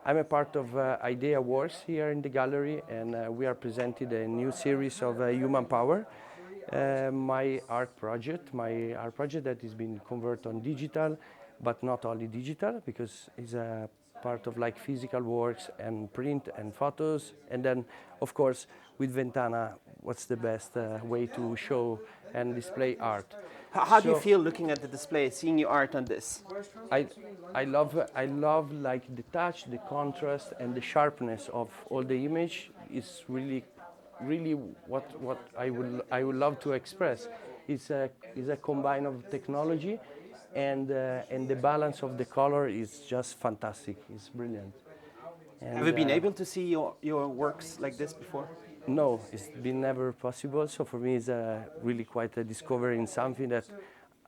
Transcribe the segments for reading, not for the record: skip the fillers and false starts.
I'm a part of Idea Wars here in the gallery, and we are presenting a new series of human power. My art project that is being converted on digital, but not only digital, because it's a part of like physical works and print and photos. And then, of course, with Ventana, what's the best way to show and display art? How do you feel looking at the display, seeing your art on this? I, I love like the touch, the contrast, and the sharpness of all the image. Is really what I would love to express. Is a combine of technology, and the balance of the color is just fantastic. It's brilliant. And, Have you been able to see your works like this before? No, it's been never possible. So for me, it's really quite a discovery in something that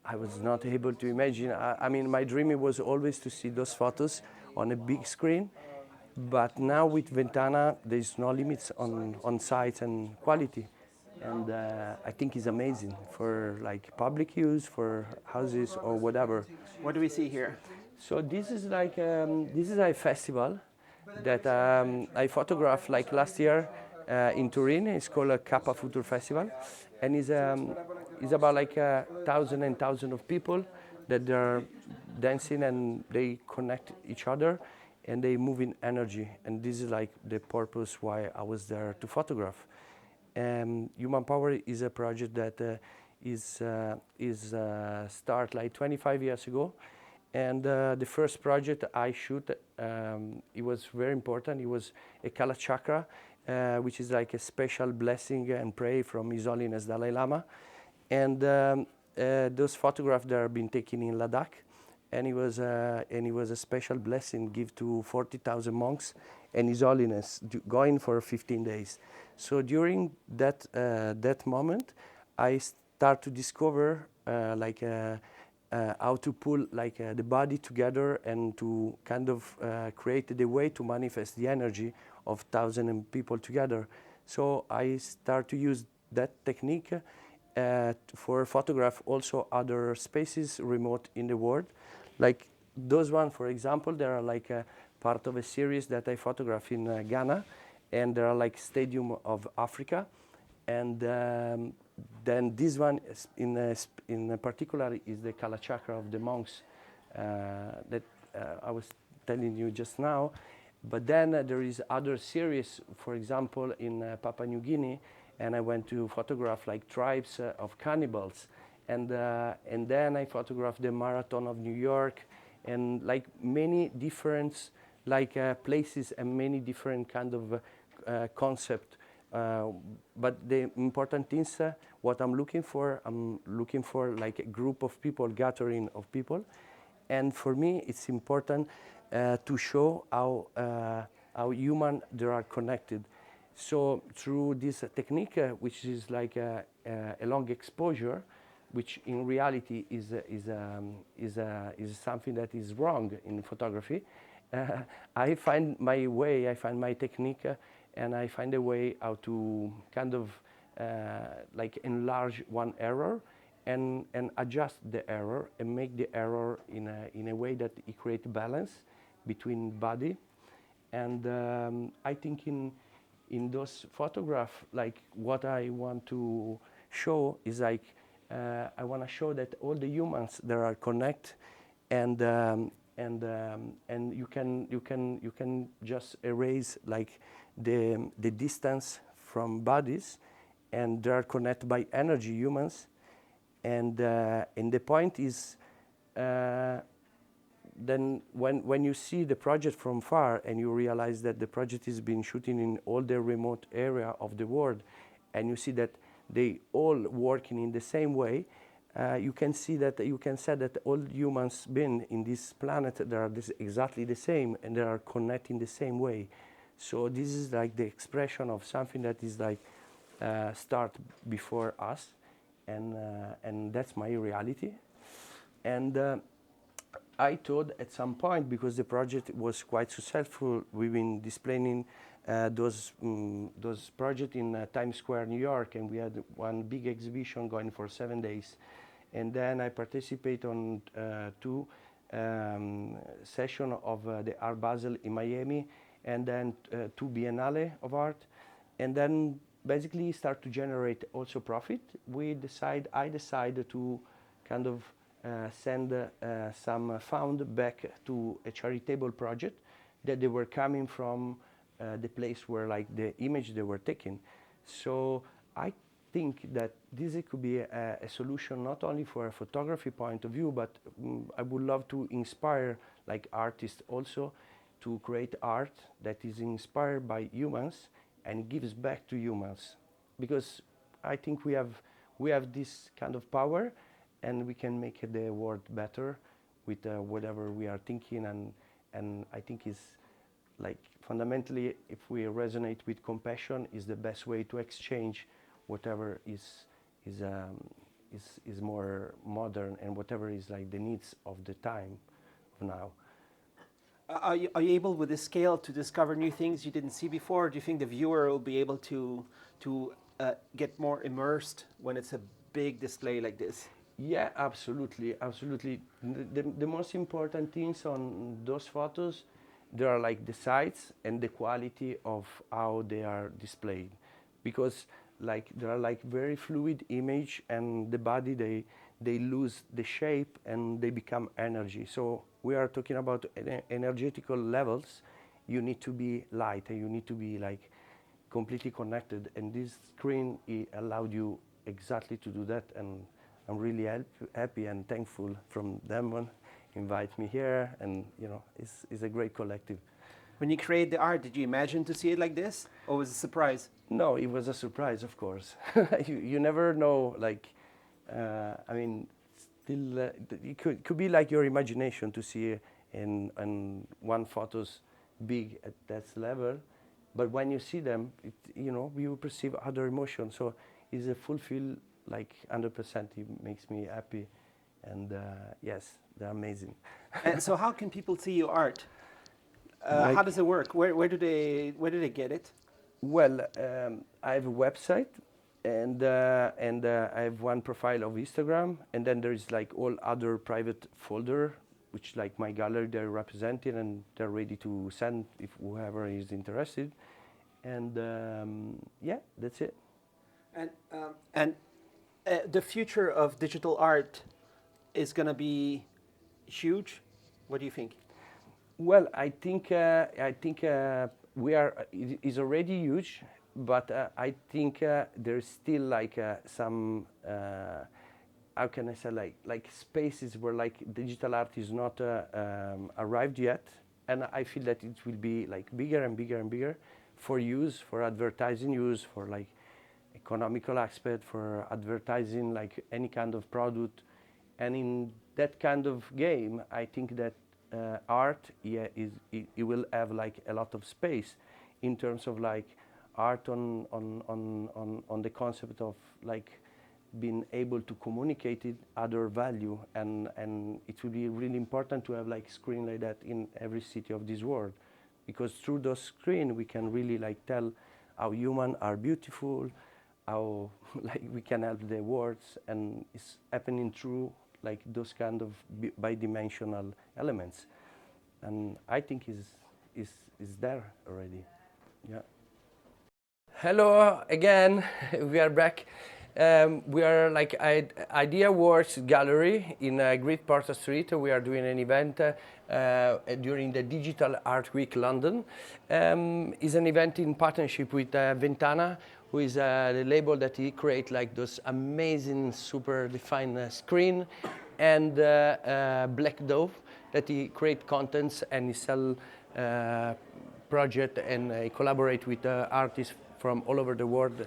I was not able to imagine. I mean, my dream was always to see those photos on a big screen. But now with Ventana, there's no limits on size and quality. And I think it's amazing for like public use, for houses or whatever. What do we see here? So this is like this is a festival that I photographed like last year in Turin. It's called a Kappa Future Festival, and it's about like thousand and thousand of people that are dancing and they connect each other and they move in energy. And this is like the purpose why I was there to photograph. Human Power is a project that is start like 25 years ago. And the first project I shoot, it was very important. It was a Kala Chakra, which is like a special blessing and pray from His Holiness Dalai Lama. And those photographs that have been taken in Ladakh, and it was a special blessing give to 40,000 monks and His Holiness going for 15 days. So during that moment, I start to discover how to pull like the body together and to kind of create the way to manifest the energy of thousands people together. So I start to use that technique for photograph also other spaces remote in the world. Like those one, for example, they are like a part of a series that I photograph in Ghana, and they are like Stadium of Africa. And then this one is in particular is the Kala Chakra of the monks that I was telling you just now. But then there is other series, for example, in Papua New Guinea, and I went to photograph like tribes of cannibals. And then I photographed the Marathon of New York, and like many different like places and many different kind of concept. But the important things, what I'm looking for like a group of people, gathering of people. And for me, it's important to show how human they are connected. So through this technique, which is like a long exposure, which in reality is something that is wrong in photography, I find my way, I find my technique, and I find a way how to kind of like enlarge one error and adjust the error and make the error in a way that it creates balance between body. And I think in those photographs, like what I want to show is like I want to show that all the humans that are connected, and you can just erase like the distance from bodies, and they are connected by energy, humans. And the point is then when you see the project from far and you realize that the project is being shooting in all the remote area of the world, and you see that they all working in the same way, you can see that you can say that all humans been in this planet, they are exactly the same, and they are connecting the same way. So this is like the expression of something that is like start before us, and that's my reality. And I thought at some point, because the project was quite successful, we've been displaying those projects in Times Square, New York, and we had one big exhibition going for 7 days. And then I participate on two session of the Art Basel in Miami, and then 2 Biennale of art, and then basically start to generate also profit. I decided to kind of send some fund back to a charitable project that they were coming from the place where like the image they were taking. So I think that this could be a solution not only for a photography point of view, but I would love to inspire like artists also to create art that is inspired by humans and gives back to humans, because I think we have this kind of power, and we can make the world better with whatever we are thinking, and I think is like fundamentally, if we resonate with compassion, is the best way to exchange whatever is more modern and whatever is like the needs of the time of now. Are you able with this scale to discover new things you didn't see before? Do you think the viewer will be able to get more immersed when it's a big display like this? Yeah, absolutely, absolutely. The most important things on those photos, they are like the size and the quality of how they are displayed, because like there are like very fluid image, and the body they lose the shape and they become energy. So we are talking about energetical levels. You need to be light and you need to be like completely connected, and this screen allowed you exactly to do that, and I'm really happy and thankful from them when invite me here, and you know it's a great collective. When you create the art, did you imagine to see it like this, or was it a surprise? No, it was a surprise, of course. You never know, like, I mean, still, it could be like your imagination to see in one photos big at that level, but when you see them, you know, you perceive other emotions. So it's a fulfill, like 100%. It makes me happy, and yes, they're amazing. And so, how can people see your art? Like, how does it work? Where do they get it? Well, I have a website, and I have one profile of Instagram, and then there is like all other private folder, which like my gallery they're representing, and they're ready to send if whoever is interested, and yeah, that's it. And the future of digital art is going to be huge. What do you think? Well, I think we are. It is already huge, but I think there's still like some. How can I say, like spaces where like digital art is not arrived yet, and I feel that it will be like bigger and bigger and bigger for use, for advertising use, for like economical aspect, for advertising like any kind of product, and in that kind of game, I think that art, yeah, it will have like a lot of space in terms of like art on the concept of like being able to communicate it other value, and it will be really important to have like screen like that in every city of this world, because through those screen we can really like tell how humans are beautiful, how like we can help the words, and it's happening through like those kind of bidimensional elements, and I think is there already. Yeah. Hello again. We are back. We are like Idea Works Gallery in Great Porter Street. We are doing an event during the Digital Art Week London. It's an event in partnership with Ventana, who is the label that he create like those amazing, super defined screen, and Black Dove that he create contents and he sell project, and he collaborate with artists from all over the world.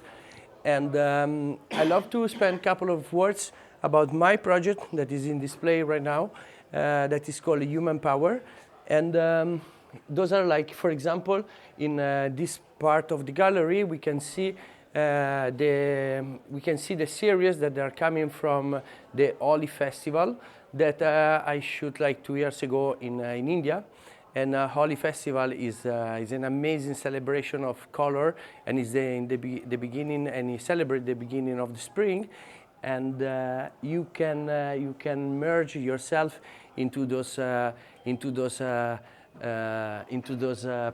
And I love to spend a couple of words about my project that is in display right now, that is called Human Power. And those are like, for example, in this part of the gallery, we can see the series that are coming from the Holi Festival that I shoot like 2 years ago in India. And Holi Festival is an amazing celebration of color, and it's in the beginning, and you celebrate the beginning of the spring, and you can merge yourself into those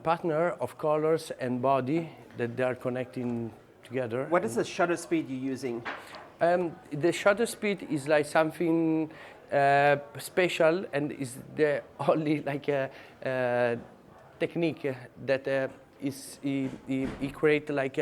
partner of colors and body that they are connecting together. What is the shutter speed you're using? The shutter speed is like something special, and is the only like technique that he create like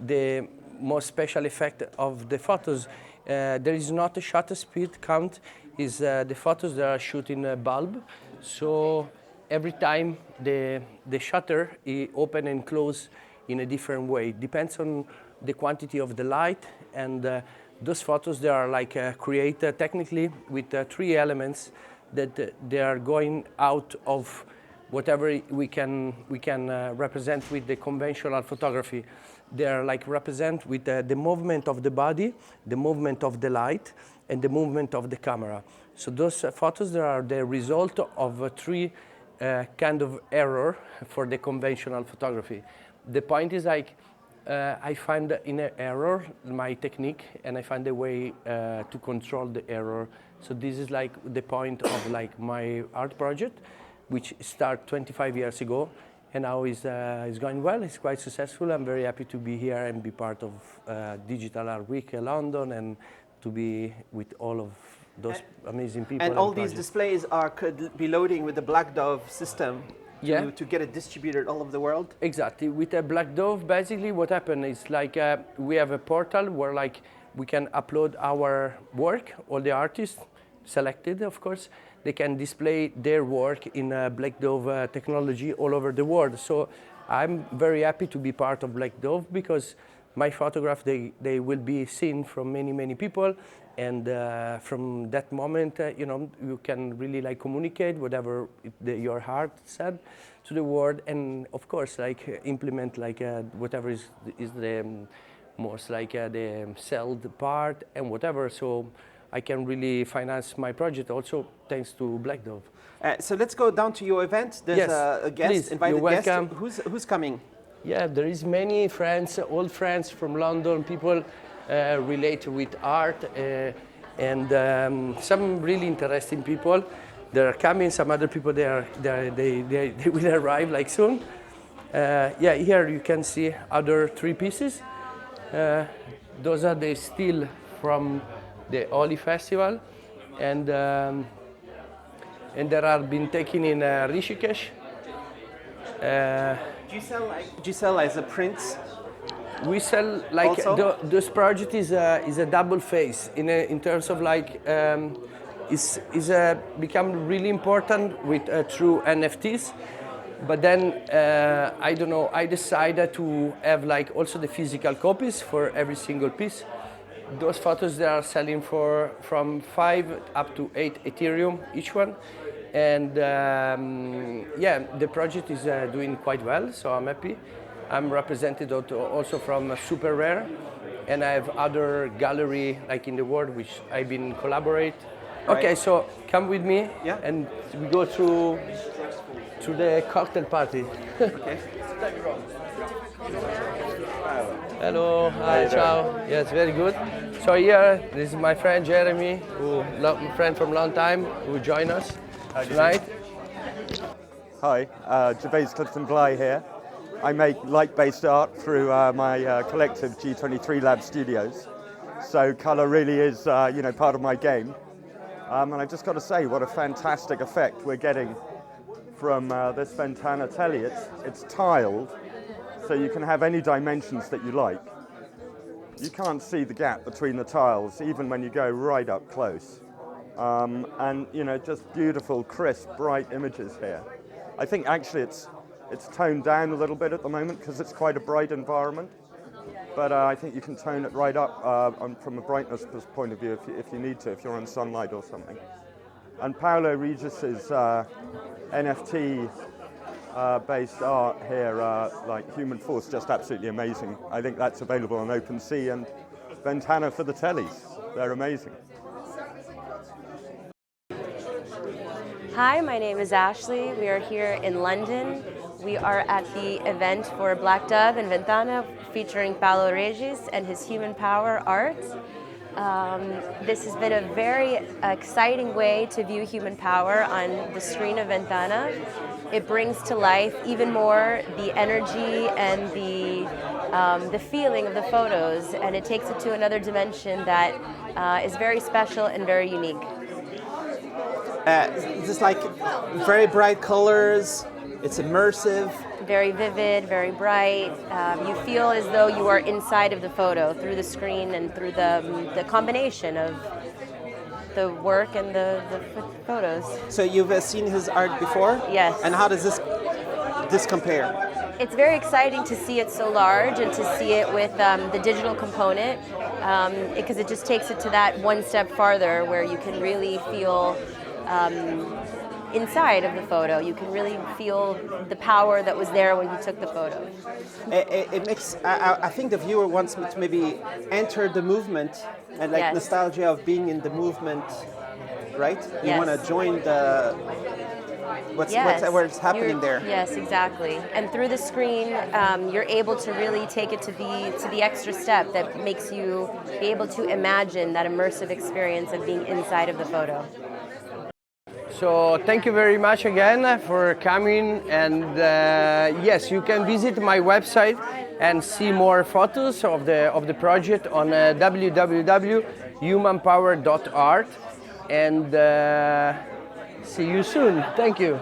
the most special effect of the photos. There is not a shutter speed count. Is the photos that are shot in a bulb, so every time the shutter is open and close in a different way. Depends on the quantity of the light, and those photos, they are like created technically with 3 elements that they are going out of whatever we can represent with the conventional photography. They are like represent with the movement of the body, the movement of the light, and the movement of the camera. So those photos, they are the result of 3 kind of error for the conventional photography. The point is like, I find in an error my technique, and I find a way to control the error. So this is like the point of like my art project, which started 25 years ago, and now is going well. It's quite successful. I'm very happy to be here and be part of Digital Art Week London, and to be with all of those amazing people. And all these displays could be loading with the Black Dove system. To get it distributed all over the world? Exactly. With a Black Dove, basically what happened is like we have a portal where like we can upload our work, all the artists selected, of course, they can display their work in Black Dove technology all over the world. So I'm very happy to be part of Black Dove, because my photograph, they will be seen from many people, and from that moment, you can really like communicate whatever your heart said to the world, and of course like implement like whatever is the most like the sold part and whatever. So I can really finance my project also thanks to Black Dove. So let's go down to your event. There's a guest, please, invited you're guest. welcome. Who's coming? Yeah, there is many friends, old friends from London, people relate with art, and some really interesting people. They are coming. Some other people they will arrive like soon. Yeah, here you can see other 3 pieces. Those are the still from the Holi Festival, and there are been taken in Rishikesh. Do you sell as a print? We sell like this project is a double phase in terms of like is become really important with through NFTs, but then I don't know, I decided to have like also the physical copies for every single piece. Those photos, they are selling for from 5 up to 8 Ethereum each one. And yeah, the project is doing quite well, so I'm happy. I'm represented also from Super Rare, and I have other gallery like in the world which I've been collaborate. Right. Okay, so come with me, and we go through the cocktail party. Okay. Hello, hi, ciao. Yes, very good. So here, this is my friend Jeremy, my friend from long time, who joined us tonight. Hi, Gervais Clifton Bly here. I make light-based art through my collective G23 Lab Studios. So colour really is, part of my game. And I just got to say, what a fantastic effect we're getting from this Ventana telly. It's tiled, so you can have any dimensions that you like. You can't see the gap between the tiles, even when you go right up close. And just beautiful, crisp, bright images here. I think actually it's toned down a little bit at the moment because it's quite a bright environment. But I think you can tone it right up from a brightness point of view if you need to, if you're on sunlight or something. And Paolo Regis's NFT based art here, like Human Force, just absolutely amazing. I think that's available on OpenSea, and Ventana for the tellies. They're amazing. Hi, my name is Ashley. We are here in London. We are at the event for Black Dove and Ventana featuring Paolo Regis and his Human Power art. This has been a very exciting way to view human power on the screen of Ventana. It brings to life even more the energy and the feeling of the photos, and it takes it to another dimension that is very special and very unique. Just like very bright colors, it's immersive. Very vivid, very bright. You feel as though you are inside of the photo through the screen and through the combination of the work and the photos. So you've seen his art before? Yes. And how does this compare? It's very exciting to see it so large and to see it with the digital component, because it just takes it to that one step farther where you can really feel inside of the photo. You can really feel the power that was there when you took the photo. It makes, I think the viewer wants to maybe enter the movement and like Yes. nostalgia of being in the movement, right? You Yes. want to join the, what's what's happening there. Yes, exactly. And through the screen, you're able to really take it to the extra step that makes you be able to imagine that immersive experience of being inside of the photo. So thank you very much again for coming, and yes, you can visit my website and see more photos of the project on www.humanpower.art, and see you soon. Thank you.